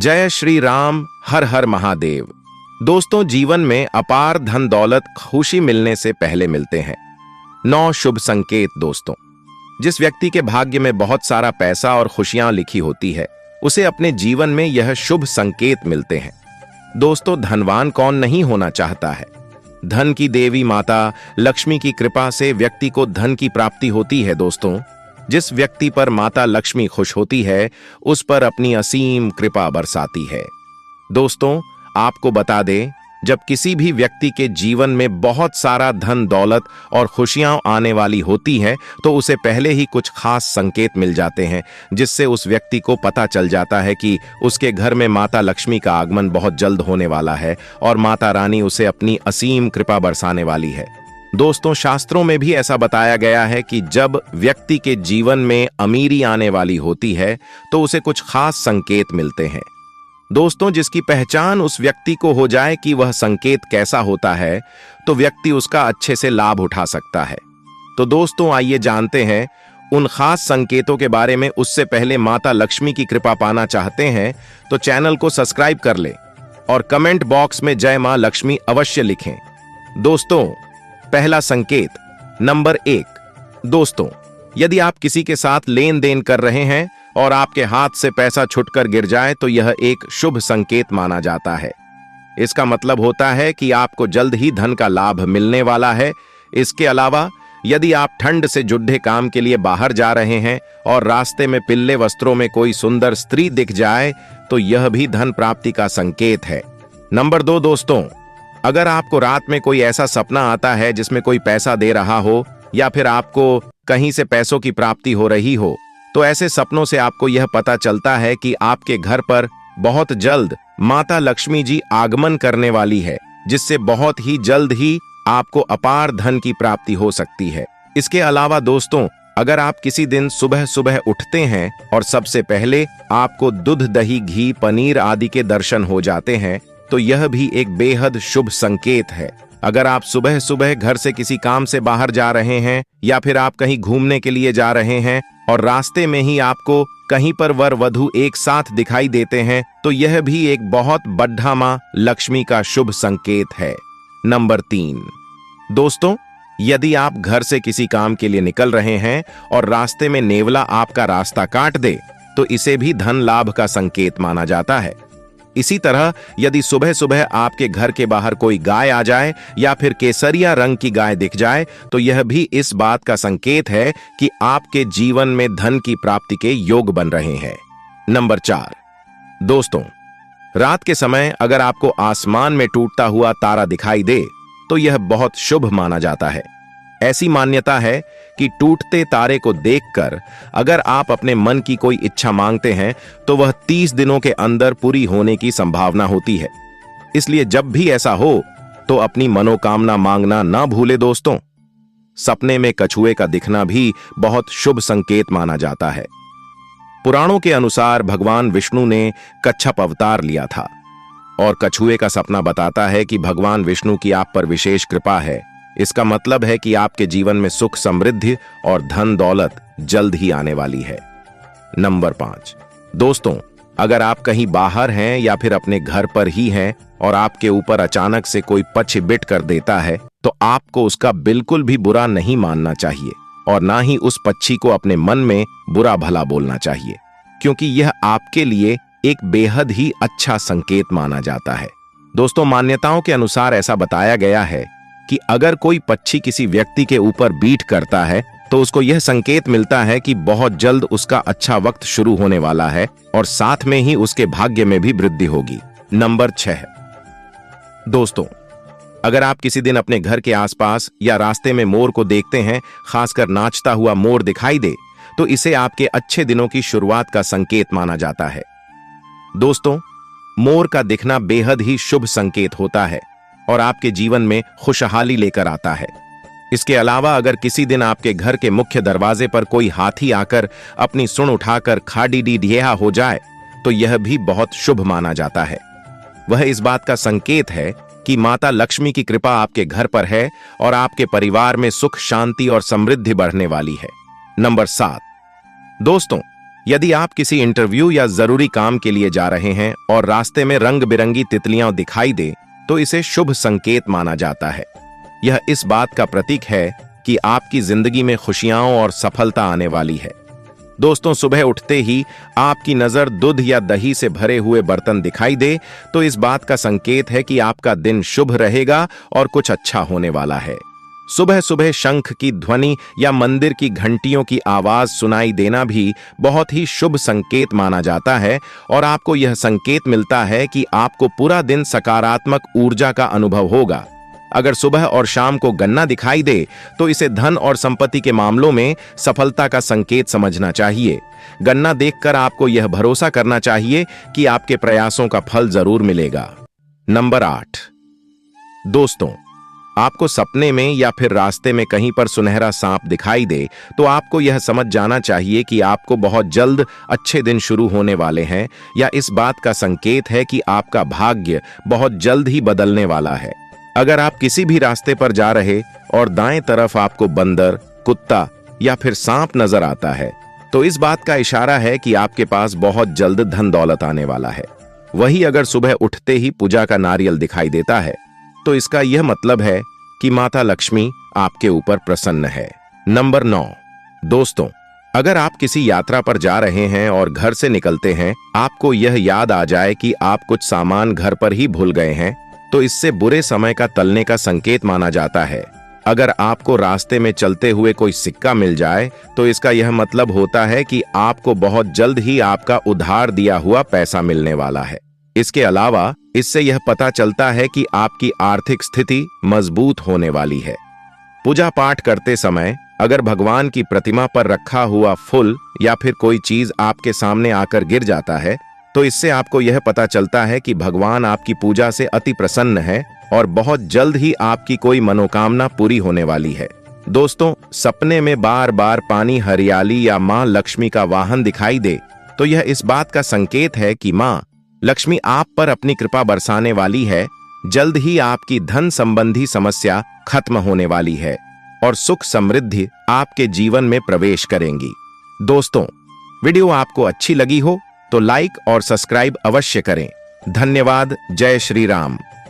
जय श्री राम, हर हर महादेव। दोस्तों, जीवन में अपार धन दौलत खुशी मिलने से पहले मिलते हैं 9 शुभ संकेत। दोस्तों, जिस व्यक्ति के भाग्य में बहुत सारा पैसा और खुशियां लिखी होती है, उसे अपने जीवन में यह शुभ संकेत मिलते हैं। दोस्तों, धनवान कौन नहीं होना चाहता है। धन की देवी माता लक्ष्मी की कृपा से व्यक्ति को धन की प्राप्ति होती है। दोस्तों, जिस व्यक्ति पर माता लक्ष्मी खुश होती है, उस पर अपनी असीम कृपा बरसाती है। दोस्तों, आपको बता दें, जब किसी भी व्यक्ति के जीवन में बहुत सारा धन दौलत और खुशियां आने वाली होती हैं, तो उसे पहले ही कुछ खास संकेत मिल जाते हैं, जिससे उस व्यक्ति को पता चल जाता है कि उसके घर में माता लक्ष्मी का आगमन बहुत जल्द होने वाला है और माता रानी उसे अपनी असीम कृपा बरसाने वाली है। दोस्तों, शास्त्रों में भी ऐसा बताया गया है कि जब व्यक्ति के जीवन में अमीरी आने वाली होती है, तो उसे कुछ खास संकेत मिलते हैं। दोस्तों, जिसकी पहचान उस व्यक्ति को हो जाए कि वह संकेत कैसा होता है, तो व्यक्ति उसका अच्छे से लाभ उठा सकता है। तो दोस्तों, आइए जानते हैं उन खास संकेतों के बारे में। उससे पहले माता लक्ष्मी की कृपा पाना चाहते हैं तो चैनल को सब्सक्राइब कर लें और कमेंट बॉक्स में जय मां लक्ष्मी अवश्य लिखें। दोस्तों, पहला संकेत, नंबर 1। दोस्तों, यदि आप किसी के साथ लेन देन कर रहे हैं और आपके हाथ से पैसा छुटकर गिर जाए, तो यह एक शुभ संकेत माना जाता है। इसका मतलब होता है कि आपको जल्द ही धन का लाभ मिलने वाला है। इसके अलावा यदि आप ठंड से जुड़े काम के लिए बाहर जा रहे हैं और रास्ते में पिल्ले वस्त्रों में कोई सुंदर स्त्री दिख जाए, तो यह भी धन प्राप्ति का संकेत है। नंबर 2। दोस्तों, अगर आपको रात में कोई ऐसा सपना आता है जिसमें कोई पैसा दे रहा हो या फिर आपको कहीं से पैसों की प्राप्ति हो रही हो, तो ऐसे सपनों से आपको यह पता चलता है कि आपके घर पर बहुत जल्द माता लक्ष्मी जी आगमन करने वाली है, जिससे बहुत ही जल्द ही आपको अपार धन की प्राप्ति हो सकती है। इसके अलावा दोस्तों, अगर आप किसी दिन सुबह सुबह उठते हैं और सबसे पहले आपको दूध, दही, घी, पनीर आदि के दर्शन हो जाते हैं, तो यह भी एक बेहद शुभ संकेत है। अगर आप सुबह सुबह घर से किसी काम से बाहर जा रहे हैं या फिर आप कहीं घूमने के लिए जा रहे हैं और रास्ते में ही आपको कहीं पर वर वधु एक साथ दिखाई देते हैं, तो यह भी एक बहुत बड़ा मां लक्ष्मी का शुभ संकेत है। नंबर 3। दोस्तों, यदि आप घर से किसी काम के लिए निकल रहे हैं और रास्ते में नेवला आपका रास्ता काट दे, तो इसे भी धन लाभ का संकेत माना जाता है। इसी तरह यदि सुबह सुबह आपके घर के बाहर कोई गाय आ जाए या फिर केसरिया रंग की गाय दिख जाए, तो यह भी इस बात का संकेत है कि आपके जीवन में धन की प्राप्ति के योग बन रहे हैं। नंबर 4। दोस्तों, रात के समय अगर आपको आसमान में टूटता हुआ तारा दिखाई दे, तो यह बहुत शुभ माना जाता है। ऐसी मान्यता है कि टूटते तारे को देखकर अगर आप अपने मन की कोई इच्छा मांगते हैं, तो वह 30 दिनों के अंदर पूरी होने की संभावना होती है। इसलिए जब भी ऐसा हो, तो अपनी मनोकामना मांगना ना भूले। दोस्तों, सपने में कछुए का दिखना भी बहुत शुभ संकेत माना जाता है। पुराणों के अनुसार भगवान विष्णु ने कच्छप अवतार लिया था और कछुए का सपना बताता है कि भगवान विष्णु की आप पर विशेष कृपा है। इसका मतलब है कि आपके जीवन में सुख, समृद्धि और धन दौलत जल्द ही आने वाली है। नंबर 5। दोस्तों, अगर आप कहीं बाहर हैं या फिर अपने घर पर ही हैं और आपके ऊपर अचानक से कोई पक्षी बिट कर देता है, तो आपको उसका बिल्कुल भी बुरा नहीं मानना चाहिए और ना ही उस पक्षी को अपने मन में बुरा भला बोलना चाहिए, क्योंकि यह आपके लिए एक बेहद ही अच्छा संकेत माना जाता है। दोस्तों, मान्यताओं के अनुसार ऐसा बताया गया है कि अगर कोई पक्षी किसी व्यक्ति के ऊपर बीट करता है, तो उसको यह संकेत मिलता है कि बहुत जल्द उसका अच्छा वक्त शुरू होने वाला है और साथ में ही उसके भाग्य में भी वृद्धि होगी। नंबर 6। दोस्तों, अगर आप किसी दिन अपने घर के आसपास या रास्ते में मोर को देखते हैं, खासकर नाचता हुआ मोर दिखाई दे, तो इसे आपके अच्छे दिनों की शुरुआत का संकेत माना जाता है। दोस्तों, मोर का दिखना बेहद ही शुभ संकेत होता है और आपके जीवन में खुशहाली लेकर आता है। इसके अलावा अगर किसी दिन आपके घर के मुख्य दरवाजे पर कोई हाथी आकर अपनी सूंड उठाकर खाडी डी ढेहा हो जाए, तो यह भी बहुत शुभ माना जाता है। वह इस बात का संकेत है कि माता लक्ष्मी की कृपा आपके घर पर है और आपके परिवार में सुख, शांति और समृद्धि बढ़ने वाली है। नंबर 7। दोस्तों, यदि आप किसी इंटरव्यू या जरूरी काम के लिए जा रहे हैं और रास्ते में रंग बिरंगी तितलियां दिखाई दे तो इसे शुभ संकेत माना जाता है। यह इस बात का प्रतीक है कि आपकी जिंदगी में खुशियां और सफलता आने वाली है। दोस्तों, सुबह उठते ही आपकी नजर दूध या दही से भरे हुए बर्तन दिखाई दे तो इस बात का संकेत है कि आपका दिन शुभ रहेगा और कुछ अच्छा होने वाला है। सुबह सुबह शंख की ध्वनि या मंदिर की घंटियों की आवाज सुनाई देना भी बहुत ही शुभ संकेत माना जाता है और आपको यह संकेत मिलता है कि आपको पूरा दिन सकारात्मक ऊर्जा का अनुभव होगा। अगर सुबह और शाम को गन्ना दिखाई दे तो इसे धन और संपत्ति के मामलों में सफलता का संकेत समझना चाहिए। गन्ना देखकर आपको यह भरोसा करना चाहिए कि आपके प्रयासों का फल जरूर मिलेगा। नंबर 8। दोस्तों, आपको सपने में या फिर रास्ते में कहीं पर सुनहरा सांप दिखाई दे तो आपको यह समझ जाना चाहिए कि आपको बहुत जल्द अच्छे दिन शुरू होने वाले हैं या इस बात का संकेत है कि आपका भाग्य बहुत जल्द ही बदलने वाला है। अगर आप किसी भी रास्ते पर जा रहे और दाएं तरफ आपको बंदर, कुत्ता या फिर सांप नजर आता है तो इस बात का इशारा है कि आपके पास बहुत जल्द धन दौलत आने वाला है। वहीं अगर सुबह उठते ही पूजा का नारियल दिखाई देता है तो इसका यह मतलब है कि माता लक्ष्मी आपके ऊपर प्रसन्न है। नंबर 9। दोस्तों, अगर आप किसी यात्रा पर जा रहे हैं और घर से निकलते हैं आपको यह याद आ जाए कि आप कुछ सामान घर पर ही भूल गए हैं तो इससे बुरे समय का टलने का संकेत माना जाता है। अगर आपको रास्ते में चलते हुए कोई सिक्का मिल जाए तो इसका यह मतलब होता है कि आपको बहुत जल्द ही आपका उधार दिया हुआ पैसा मिलने वाला है। इसके अलावा इससे यह पता चलता है कि आपकी आर्थिक स्थिति मजबूत होने वाली है। पूजा पाठ करते समय अगर भगवान की प्रतिमा पर रखा हुआ फूल या फिर कोई चीज आपके सामने आकर गिर जाता है तो इससे आपको यह पता चलता है कि भगवान आपकी पूजा से अति प्रसन्न है और बहुत जल्द ही आपकी कोई मनोकामना पूरी होने वाली है। दोस्तों, सपने में बार बार पानी, हरियाली या मां लक्ष्मी का वाहन दिखाई दे तो यह इस बात का संकेत है कि मां लक्ष्मी आप पर अपनी कृपा बरसाने वाली है। जल्द ही आपकी धन संबंधी समस्या खत्म होने वाली है और सुख समृद्धि आपके जीवन में प्रवेश करेंगी। दोस्तों, वीडियो आपको अच्छी लगी हो तो लाइक और सब्सक्राइब अवश्य करें। धन्यवाद। जय श्री राम।